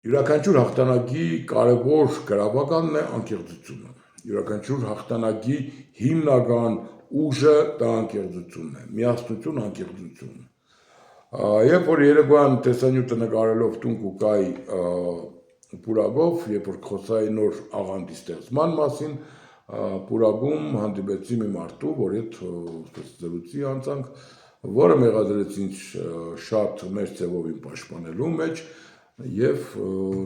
Յուրաքանչյուր հաղթանակի կարևոր գրավականն է անկեղծությունը։ Յուրաքանչյուր հաղթանակի հիմնական ուժը դա անկեղծությունն է, միասնություն անկեղծություն։ Երբ որ Երևան տեսանյութը նկարելով տունք ու կայ պուրագով, երբ որ խոսայի նոր աղանդի ստեղծման մասին, պուրագում հանդիպեցի մի մարդու, որ հետ զրույցի անցանք, որը մեղադրեց ինձ շատ մեր ձևով իմ պաշտպանելու մեջ եւ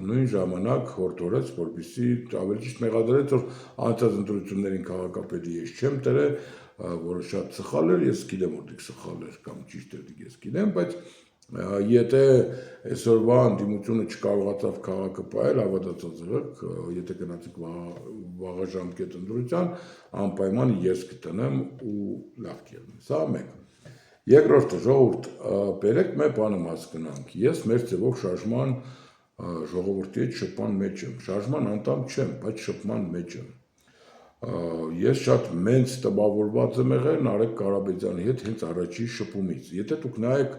նույն ժամանակ հորդորեց, որպեսզի ավելի ճիշտ մեղադրեց, որ անցած ընտրություններին քաղաքապետի ես չեմ դրել, որը շատ սխալ էր, ես գիտեմ որ դիք սխալ էր կամ ճիշտ էր դիք ես գիտեմ, բայց եթե այսօրվա ընդդիմությունը չկարողացավ քաղաքը պահել, հավատացած եղեք, եթե գնացիք վաղ ժամկետ ընտրության, անպայման ես կտնեմ ու լավ կերնի, սա մեկ։ Երկրորդը ժողովուրդ, բերեք մեր բանը հասկանանք, ես մեր ձևով շարժման ժողովրդի հետ շփման մեջ եմ, շարժման անդամ չեմ, բայց շփման մեջ եմ։ Ես շատ մեծ տպավորված եմ եղել Նարեկ Կարապետյանի հետ հենց առաջի շփումից։ Եթե դուք նայեք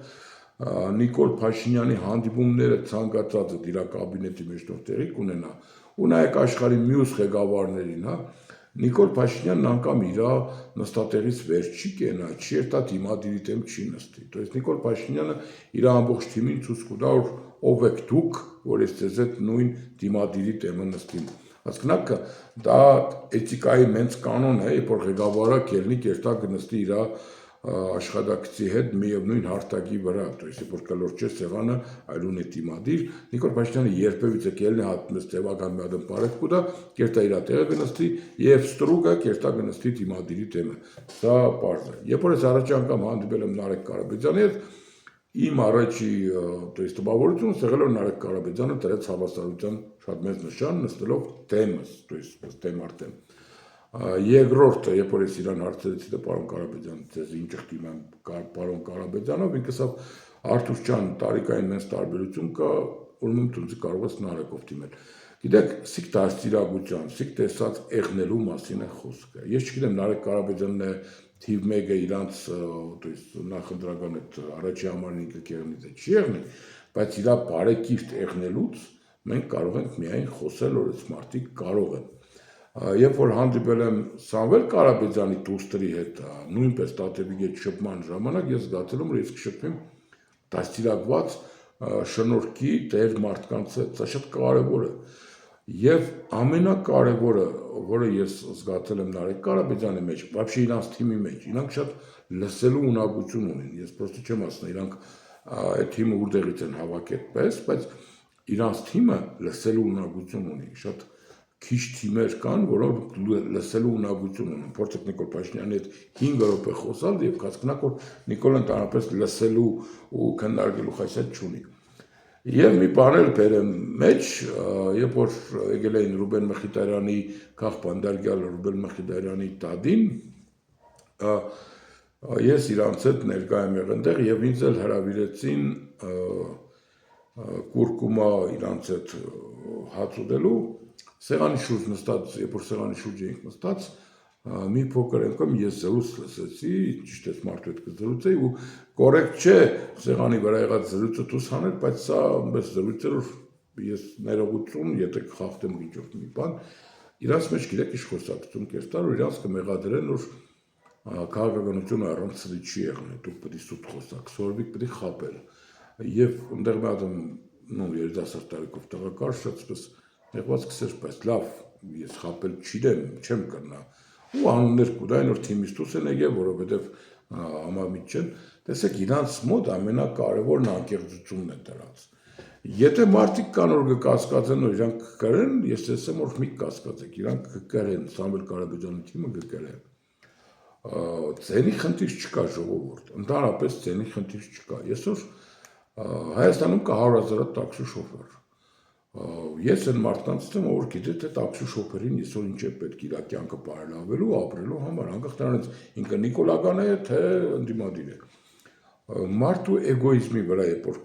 Նիկոլ Փաշինյանի հանդիպումները ցանկացածը իր կաբինետի մեջ տեղի կունենա, ու նայեք աշխարհի մյուս ղեկավարներին, հա, Նիկոլ Փաշինյանն անգամ իր նստատեղից վեր չի կենա, չի երթա դիմադիրի դեմ չի նստի։ То есть Նիկոլ Փաշինյանը իր ամբողջ թիմին ցույց կտա, որ ով եք դուք, որ ես ձեզ հետ նույն դիմադիրի դեմը նստին։ Հասկանաք, դա էթիկայի մեծ կանոն է, երբ որ ղեկավարը կելնի կերտա կնստի իր աշխատակցի հետ միևնույն հարթակի վրա, то есть որ կլորչե սեղանը այլ ունի դիմադիր, Նիկոլ Փաշինյանը երբևիցե կելնի հատմես ձևական մի հատ բարև կուտա, կերտա իր տեղը կնստի եւ ստրուկը կերտա կնստի դիմադիրի դեմը։ Սա պարզ է։ Երբ որ ես առաջի անգամ հանդիպել եմ Նարեկ Կարապետյանի հետ, իմ առաջի, то есть տպավորությունը եղել որ Նարեկ Կարապետյանը դրեց հավասարության շատ մեծ նշան նստելով դեմս, то есть դեմ արդեն։ Երկրորդը, երբ որ ես իրան հարցրեցի, թե պարոն Կարապետյան, ձեզ ինչ դիմեմ պարոն Կարապետյանով, ինքս ասավ Արթուր ջան, տարիքային մեծ տարբերություն կա, ուրեմն դու կարող ես Նարեկով դիմել։ Գիտեք, սիկ դաստիարակության, սիկ տեսած եղնելու մասին է խոսքը։ Ես չգիտեմ Նարեկ Կարապետյանն է թիվ 1-ը իրանց, то есть նախընտրական այդ առաջի համարն ինքը կեղնի թե չի եղնի, բայց իր բարեկիրթ եղնելուց մենք կարող ենք միայն խոսել, որ այս մարդիկ կարող են։ Երբ որ հանդիպել եմ Սամվել Կարապետյանի դուստրի հետ, նույնպես Տաթևի հետ շփման ժամանակ ես զգացել եմ, որ ես կշփվեմ դաստիարակված շնորհքի տեր մարդկանց հետ, սա շատ կարևոր է։ Եվ ամենակարևորը, որը ես զգացել եմ Նարեկ Կարապետյանի մեջ, вообще իրանց թիմի մեջ, իրանք շատ լսելու ունակություն ունեն։ Ես պրոստը չեմ ասում, իրանք այդ թիմը որտեղից են հավաքել պես, բայց իրանց թիմը լսելու ունակություն ունի, շատ քիչ թիմեր կան, որոնք լսելու ունակություն ունեն։ Փորձեք Նիկոլ Փաշինյանի հետ 5 րոպե խոսալ եւ հասկանաք, որ Նիկոլը ընդհանրապես լսելու ու քննարկելու խասյաթ չունի։ Եվ մի բան էլ բերեմ մեջ, երբ որ եկել էին Ռուբեն Մխիթարյանի քաղբանդարգյալ Ռուբեն Մխիթարյանի տադին, ես իրանց հետ ներկա եմ եղել այնտեղ եւ ինձ էլ հրավիրեցին կուրկումա իրանց հետ հաց ուտելու, սեղանի շուրջ նստած, երբ որ սեղանի շուրջ էինք նստած, մի փոքր անգամ ես զրույց լսեցի, ճիշտ է մարդու հետ կզրուցեի ու կորեկտ չէ սեղանի վրա եղած զրույցը դուրս հանել, բայց սա այնպես զրույց էր, որ ես ներողություն, եթե կխախտեմ ինչ-որ մի բան, իրանց մեջ գիտեք ինչ խոսակցություն կերտար, որ իրանց կմեղադրեն, որ քաղաքականությունը առանց սրի չի եղնել, դուք պետք է սուտ խոսակ, սորվիկ պետք է խապել։ Եվ այնտեղ մի հատ երիտասարդ տարիքով տղա կար, շատ նեղվածքս էր, բայց լավ, ես խապել չեմ կրնա։ Ու անուններ կուտային, որ թիմից դուրս են եկել, որովհետև համամիտ չեն, տեսեք իրանց մոտ ամենակարևորն անկեղծությունն է դրանց։ Եթե մարդիկ կան, որ կկասկածեն, որ իրանք կկրեն, ես ասեմ, որ մի կասկածեք, իրանք կկրեն, Սամվել Կարապետյանի թիմը կկրեն։ Ձենի խնդիր չկա ժողովուրդ, ընդհանրապես ձենի խնդիր չկա։ Այսօր Հայաստանում կա 100,000 տաքսի շոֆեր։ Ես այն մարդկանց եմ, որ գիտե թե տաքսի շոֆերին այսօր ինչ է պետք իր կյանքը բարելավելու, ապրելու համար, անկախ նրանից ինքը նիկոլական է, թե ընդդիմադիր է։ Մարդու էգոիզմի վրա երբ որ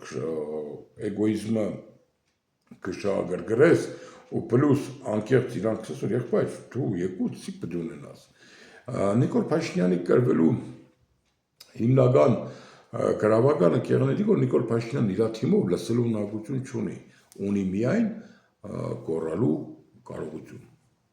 էգոիզմը կշահագրգռես ու պլյուս անկեղծ իրանք ասես որ եղբայր դու եկուց սիկ պետք է ունենաս։ Նիկոլ Փաշինյանի կրվելու հիմնական գրավականը կեղնեցի, որ Նիկոլ Փաշինյանն իր թիմով լսելու ունակություն չունի։ ունի միայն գոռալու կարողություն։